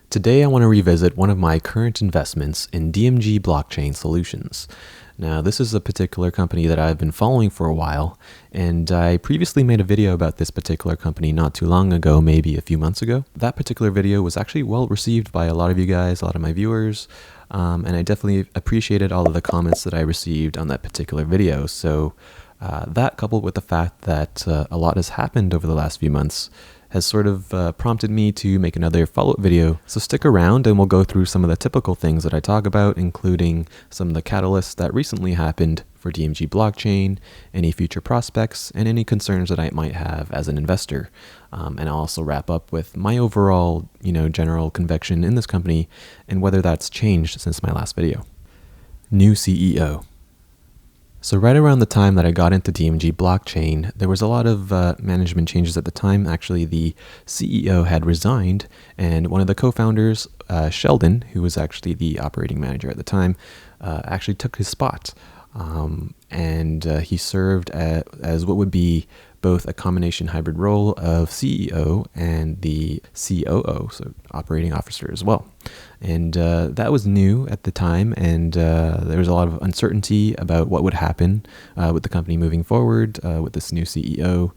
Today I want to revisit one of my current investments in DMG Blockchain Solutions. Now, this is a particular company that I've been following for a while, and I previously made a video about this particular company not too long ago, maybe a few months ago. That particular video was actually well received by a lot of you guys, a lot of my viewers, and I definitely appreciated all of the comments that I received on that particular video. So that, coupled with the fact that a lot has happened over the last few months, has sort of prompted me to make another follow-up video. So stick around and we'll go through some of the typical things that I talk about, including some of the catalysts that recently happened for DMG Blockchain, any future prospects, and any concerns that I might have as an investor. And I'll also wrap up with my overall, general conviction in this company and whether that's changed since my last video. New CEO. So right around the time that I got into DMG Blockchain, there was a lot of management changes at the time. Actually, the CEO had resigned, and one of the co-founders, Sheldon, who was actually the operating manager at the time, actually took his spot. And he served as what would be both a combination hybrid role of CEO and the COO, so operating officer as well. And that was new at the time, and there was a lot of uncertainty about what would happen with the company moving forward with this new CEO.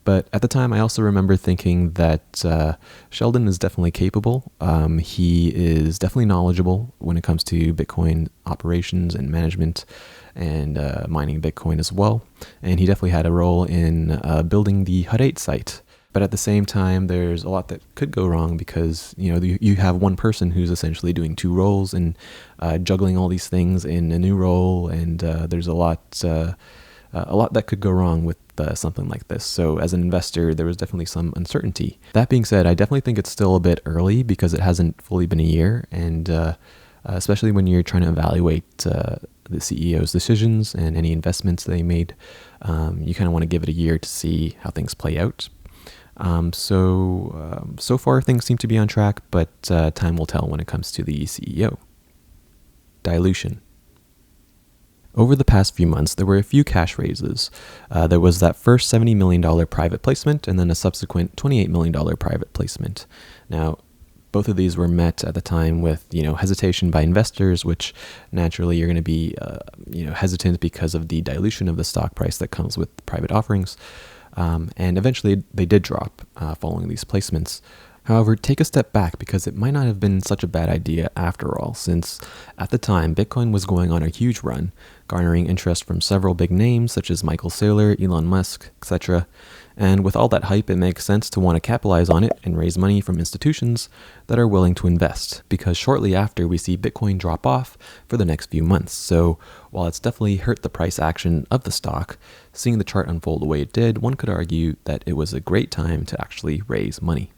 But at the time, I also remember thinking that Sheldon is definitely capable. He is definitely knowledgeable when it comes to Bitcoin operations and management and mining Bitcoin as well. And he definitely had a role in building the HUD 8 site. But at the same time, there's a lot that could go wrong because, you have one person who's essentially doing two roles and juggling all these things in a new role. And there's a lot that could go wrong with something like this. So as an investor, there was definitely some uncertainty. That being said, I definitely think it's still a bit early because it hasn't fully been a year. And especially when you're trying to evaluate the CEO's decisions and any investments they made, you kind of want to give it a year to see how things play out. So far things seem to be on track, but time will tell when it comes to the CEO. Dilution. Over the past few months, there were a few cash raises. There was that first $70 million private placement and then a subsequent $28 million private placement. Now, both of these were met at the time with, hesitation by investors, which naturally you're going to be, hesitant because of the dilution of the stock price that comes with private offerings. And eventually they did drop following these placements. However, take a step back because it might not have been such a bad idea after all, since at the time Bitcoin was going on a huge run, garnering interest from several big names such as Michael Saylor, Elon Musk, etc. And with all that hype, it makes sense to want to capitalize on it and raise money from institutions that are willing to invest, because shortly after we see Bitcoin drop off for the next few months. So while it's definitely hurt the price action of the stock, seeing the chart unfold the way it did, one could argue that it was a great time to actually raise money.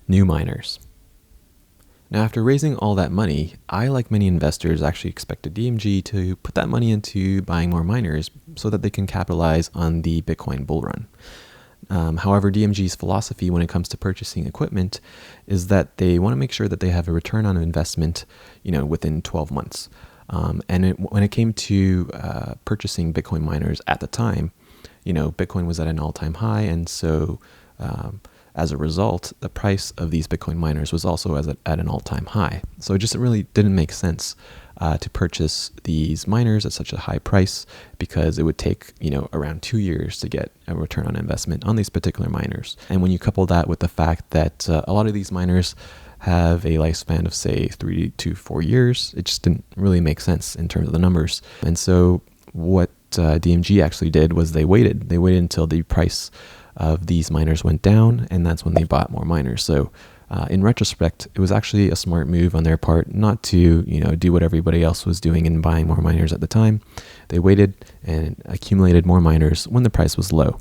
New miners. Now, after raising all that money, I, like many investors, actually expected DMG to put that money into buying more miners so that they can capitalize on the Bitcoin bull run. However, DMG's philosophy when it comes to purchasing equipment is that they want to make sure that they have a return on investment, within 12 months. When it came to purchasing Bitcoin miners at the time, Bitcoin was at an all-time high, and so as a result, the price of these Bitcoin miners was also at an all-time high. So it just really didn't make sense to purchase these miners at such a high price, because it would take, around 2 years to get a return on investment on these particular miners. And when you couple that with the fact that a lot of these miners have a lifespan of, say, 3 to 4 years, it just didn't really make sense in terms of the numbers. And so what DMG actually did was they waited until the price of these miners went down, and that's when they bought more miners. So in retrospect, it was actually a smart move on their part not to do what everybody else was doing and buying more miners at the time. They waited and accumulated more miners when the price was low.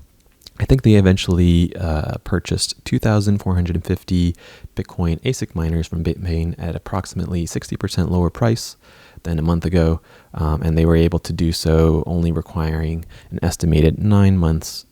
I think they eventually purchased 2,450 Bitcoin ASIC miners from Bitmain at approximately 60% lower price than a month ago, and they were able to do so only requiring an estimated 9 months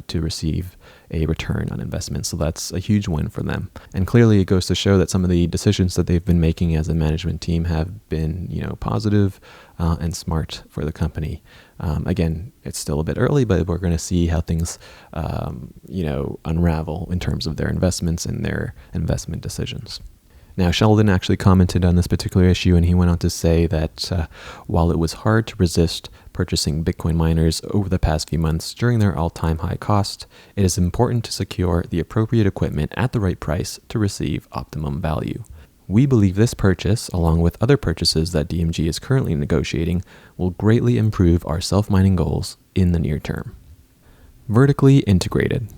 to receive a return on investment. So that's a huge win for them. And clearly it goes to show that some of the decisions that they've been making as a management team have been, positive and smart for the company. Again, it's still a bit early, but we're going to see how things, unravel in terms of their investments and their investment decisions. Now, Sheldon actually commented on this particular issue, and he went on to say that while it was hard to resist purchasing Bitcoin miners over the past few months during their all-time high cost, it is important to secure the appropriate equipment at the right price to receive optimum value. We believe this purchase, along with other purchases that DMG is currently negotiating, will greatly improve our self-mining goals in the near term. Vertically integrated.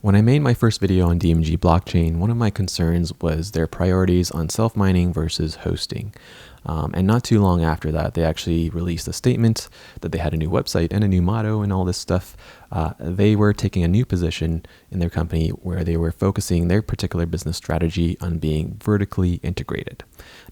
When I made my first video on DMG Blockchain, one of my concerns was their priorities on self-mining versus hosting. And not too long after that, they actually released a statement that they had a new website and a new motto and all this stuff. They were taking a new position in their company where they were focusing their particular business strategy on being vertically integrated.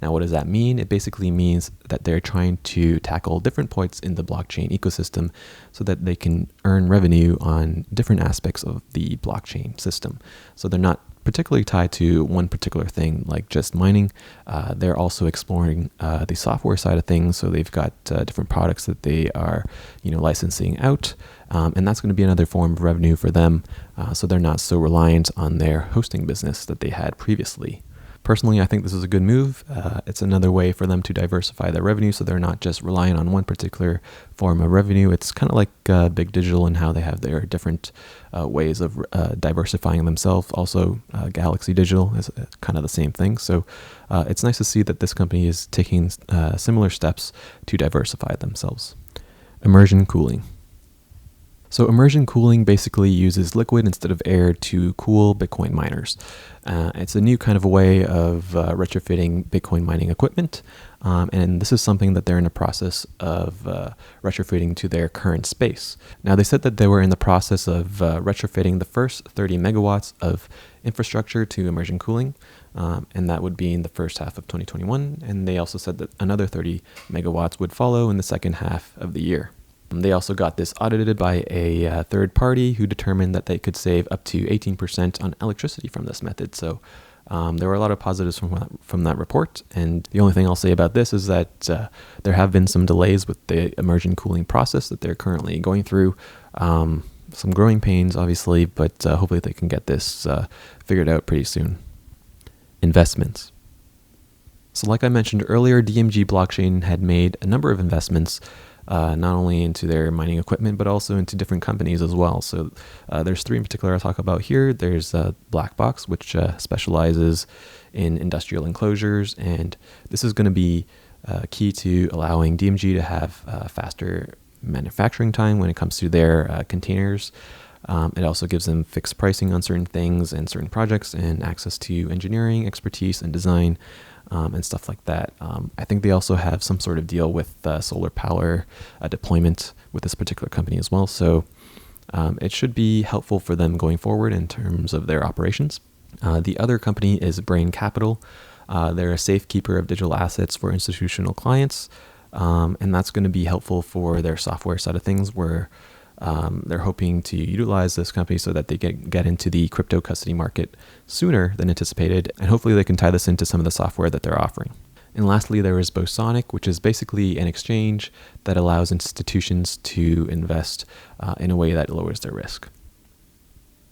Now, what does that mean? It basically means that they're trying to tackle different points in the blockchain ecosystem so that they can earn revenue on different aspects of the blockchain system. So they're not particularly tied to one particular thing like just mining. They're also exploring the software side of things. So they've got different products that they are, licensing out, and that's going to be another form of revenue for them. So they're not so reliant on their hosting business that they had previously. Personally, I think this is a good move. It's another way for them to diversify their revenue, so they're not just relying on one particular form of revenue. It's kind of like Big Digital and how they have their different ways of diversifying themselves. Also, Galaxy Digital is kind of the same thing. So it's nice to see that this company is taking similar steps to diversify themselves. Immersion cooling. So immersion cooling basically uses liquid instead of air to cool Bitcoin miners. It's a new kind of a way of retrofitting Bitcoin mining equipment, and this is something that they're in the process of retrofitting to their current space. Now, they said that they were in the process of retrofitting the first 30 megawatts of infrastructure to immersion cooling, and that would be in the first half of 2021, and they also said that another 30 megawatts would follow in the second half of the year. They also got this audited by a third party who determined that they could save up to 18% on electricity from this method. So there were a lot of positives from that report. And the only thing I'll say about this is that there have been some delays with the immersion cooling process that they're currently going through. Some growing pains, obviously, but hopefully they can get this figured out pretty soon. Investments. So like I mentioned earlier, DMG Blockchain had made a number of investments not only into their mining equipment, but also into different companies as well. So there's three in particular I'll talk about here. There's Blackbox, which specializes in industrial enclosures, and this is going to be key to allowing DMG to have faster manufacturing time when it comes to their containers. It also gives them fixed pricing on certain things and certain projects and access to engineering, expertise, and design. And stuff like that. I think they also have some sort of deal with solar power deployment with this particular company as well. So it should be helpful for them going forward in terms of their operations. The other company is Brain Capital. They're a safekeeper of digital assets for institutional clients. And that's going to be helpful for their software side of things where they're hoping to utilize this company so that they get into the crypto custody market sooner than anticipated, and hopefully they can tie this into some of the software that they're offering. And lastly, there is Bosonic, which is basically an exchange that allows institutions to invest in a way that lowers their risk.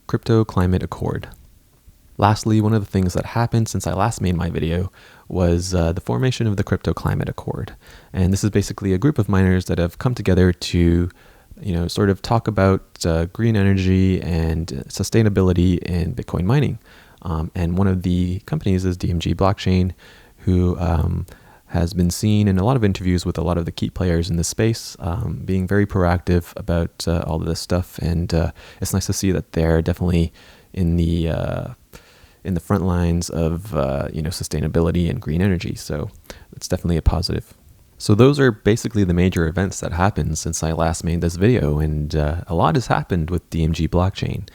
Crypto Climate Accord. Lastly, one of the things that happened since I last made my video was the formation of the Crypto Climate Accord. And this is basically a group of miners that have come together to sort of talk about green energy and sustainability in Bitcoin mining. And one of the companies is DMG Blockchain, who has been seen in a lot of interviews with a lot of the key players in this space, being very proactive about all of this stuff. And it's nice to see that they're definitely in the front lines of sustainability and green energy. So it's definitely a positive. So those are basically the major events that happened since I last made this video, and a lot has happened with DMG Blockchain.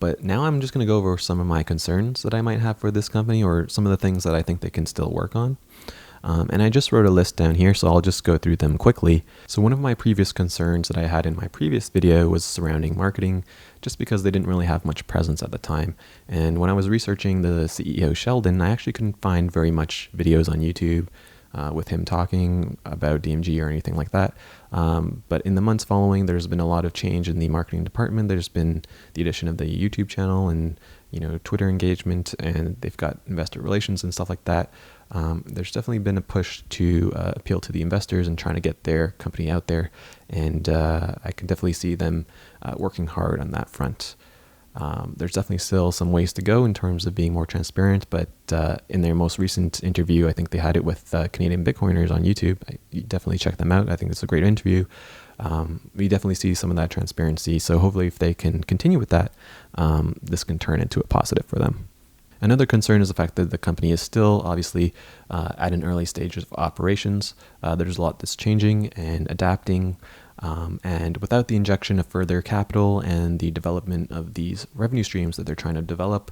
But now I'm just going to go over some of my concerns that I might have for this company, or some of the things that I think they can still work on. And I just wrote a list down here, so I'll just go through them quickly. So one of my previous concerns that I had in my previous video was surrounding marketing, just because they didn't really have much presence at the time. And when I was researching the CEO Sheldon, I actually couldn't find very much videos on YouTube with him talking about DMG or anything like that. But in the months following, there's been a lot of change in the marketing department. There's been the addition of the YouTube channel and Twitter engagement, and they've got investor relations and stuff like that. There's definitely been a push to appeal to the investors and trying to get their company out there, and I can definitely see them working hard on that front. There's definitely still some ways to go in terms of being more transparent, but in their most recent interview, I think they had it with Canadian Bitcoiners on YouTube. You definitely check them out. I think it's a great interview. We definitely see some of that transparency. So hopefully if they can continue with that, this can turn into a positive for them. Another concern is the fact that the company is still obviously at an early stage of operations. There's a lot that's changing and adapting. And without the injection of further capital and the development of these revenue streams that they're trying to develop,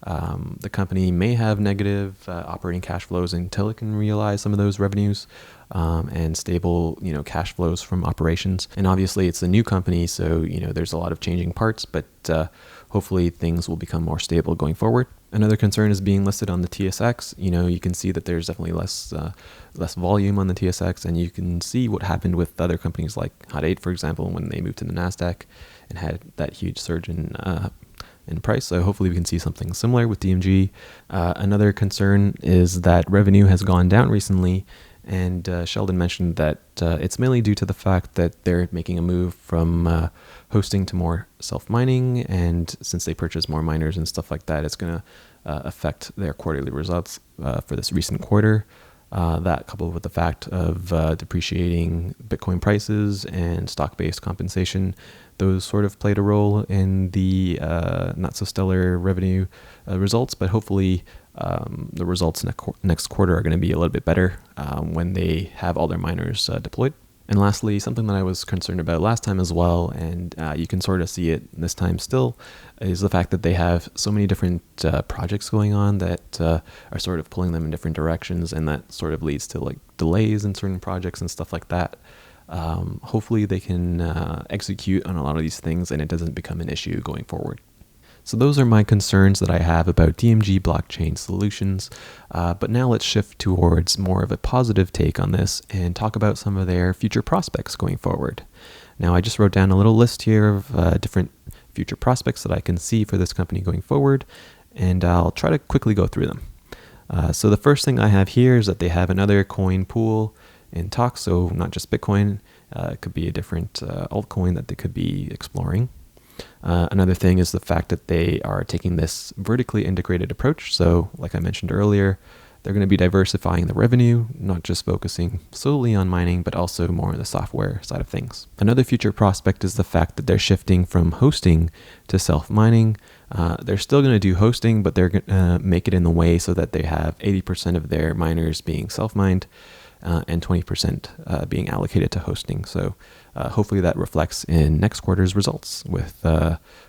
the company may have negative operating cash flows until it can realize some of those revenues and stable, cash flows from operations. And obviously, it's a new company, so there's a lot of changing parts, but hopefully things will become more stable going forward. Another concern is being listed on the TSX. You can see that there's definitely less volume on the TSX, and you can see what happened with other companies like Hut 8, for example, when they moved to the Nasdaq and had that huge surge in price. So hopefully we can see something similar with DMG. Another concern is that revenue has gone down recently, and Sheldon mentioned that it's mainly due to the fact that they're making a move from hosting to more self-mining, and since they purchase more miners and stuff like that, it's going to affect their quarterly results for this recent quarter. That coupled with the fact of depreciating Bitcoin prices and stock-based compensation, those sort of played a role in the not so stellar revenue results, but hopefully the results next quarter are going to be a little bit better when they have all their miners deployed. And lastly, something that I was concerned about last time as well, and you can sort of see it this time still, is the fact that they have so many different projects going on that are sort of pulling them in different directions, and that sort of leads to like delays in certain projects and stuff like that. Hopefully they can execute on a lot of these things and it doesn't become an issue going forward. So those are my concerns that I have about DMG blockchain solutions. But now let's shift towards more of a positive take on this and talk about some of their future prospects going forward. Now I just wrote down a little list here of different future prospects that I can see for this company going forward, and I'll try to quickly go through them. So the first thing I have here is that they have another coin pool in talks, so not just Bitcoin, it could be a different altcoin that they could be exploring. Another thing is the fact that they are taking this vertically integrated approach. So like I mentioned earlier, they're going to be diversifying the revenue, not just focusing solely on mining, but also more on the software side of things. Another future prospect is the fact that they're shifting from hosting to self-mining. They're still going to do hosting, but they're going to make it in the way so that they have 80% of their miners being self-mined and 20% being allocated to hosting. So hopefully that reflects in next quarter's results with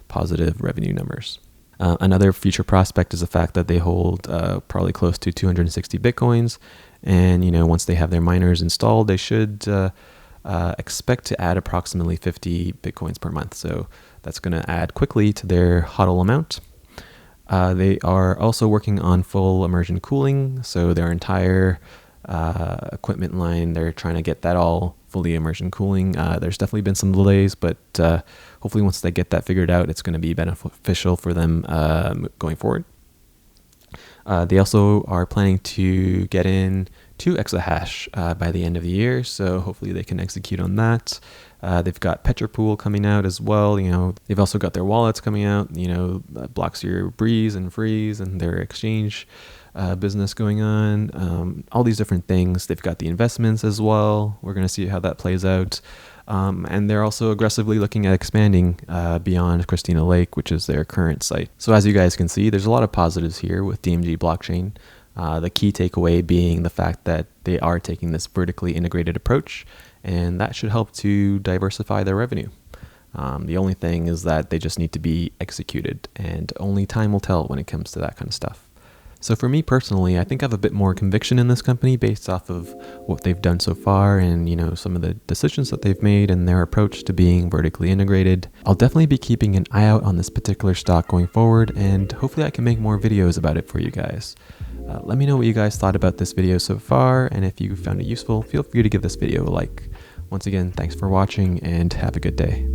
positive revenue numbers. Another future prospect is the fact that they hold probably close to 260 Bitcoins. And, once they have their miners installed, they should expect to add approximately 50 Bitcoins per month. So that's going to add quickly to their HODL amount. They are also working on full immersion cooling. So their entire equipment line, they're trying to get that all fully immersion cooling. There's definitely been some delays, but hopefully once they get that figured out, it's going to be beneficial for them going forward. They also are planning to get in 2 exahash by the end of the year, so hopefully they can execute on that. They've got Petropool coming out as well. They've also got their wallets coming out, blocks your Breeze and Freeze and their exchange business going on, all these different things. They've got the investments as well. We're going to see how that plays out. And they're also aggressively looking at expanding beyond Christina Lake, which is their current site. So as you guys can see, there's a lot of positives here with DMG Blockchain. The key takeaway being the fact that they are taking this vertically integrated approach, and that should help to diversify their revenue. The only thing is that they just need to be executed, and only time will tell when it comes to that kind of stuff. So for me personally, I think I have a bit more conviction in this company based off of what they've done so far and, some of the decisions that they've made and their approach to being vertically integrated. I'll definitely be keeping an eye out on this particular stock going forward, and hopefully I can make more videos about it for you guys. Let me know what you guys thought about this video so far, and if you found it useful, feel free to give this video a like. Once again, thanks for watching and have a good day.